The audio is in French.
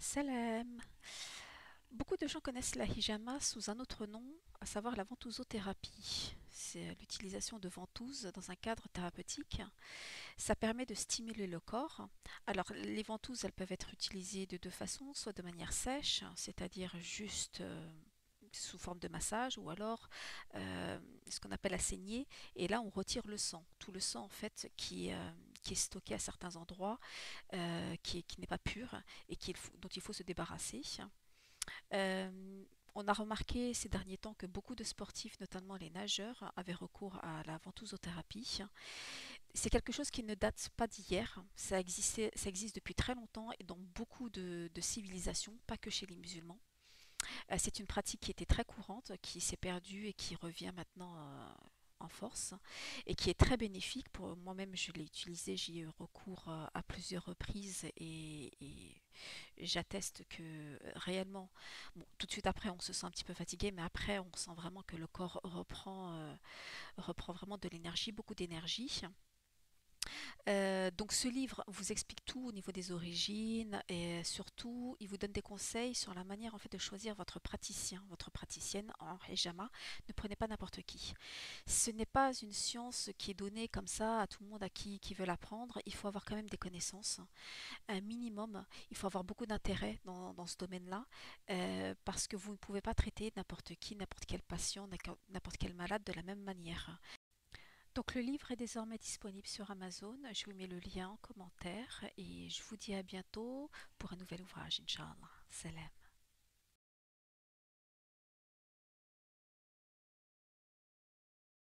Salam. Beaucoup de gens connaissent la hijama sous un autre nom, à savoir la ventousothérapie. C'est l'utilisation de ventouses dans un cadre thérapeutique. Ça permet de stimuler le corps. Alors, les ventouses, elles peuvent être utilisées de deux façons, soit de manière sèche, c'est-à-dire juste sous forme de massage, ou alors ce qu'on appelle la saignée. Et là, on retire le sang, tout le sang en fait qui est stocké à certains endroits, qui n'est pas pur et dont il faut se débarrasser. On a remarqué ces derniers temps que beaucoup de sportifs, notamment les nageurs, avaient recours à la ventousothérapie. C'est quelque chose qui ne date pas d'hier, ça existe depuis très longtemps et dans beaucoup de civilisations, pas que chez les musulmans. C'est une pratique qui était très courante, qui s'est perdue et qui revient maintenant en force et qui est très bénéfique. Pour moi-même, je l'ai utilisé, j'y ai eu recours à plusieurs reprises et j'atteste que réellement, bon, tout de suite après, on se sent un petit peu fatigué, mais après, on sent vraiment que le corps reprend vraiment de l'énergie, beaucoup d'énergie. Donc ce livre vous explique tout au niveau des origines et surtout il vous donne des conseils sur la manière en fait de choisir votre praticien, votre praticienne en hijama. Ne prenez pas n'importe qui. Ce n'est pas une science qui est donnée comme ça à tout le monde qui veut l'apprendre. Il faut avoir quand même des connaissances, un minimum. Il faut avoir beaucoup d'intérêt dans ce domaine-là parce que vous ne pouvez pas traiter n'importe qui, n'importe quel patient, n'importe quel malade de la même manière. Donc le livre est désormais disponible sur Amazon. Je vous mets le lien en commentaire et je vous dis à bientôt pour un nouvel ouvrage, Inch'Allah. Salam.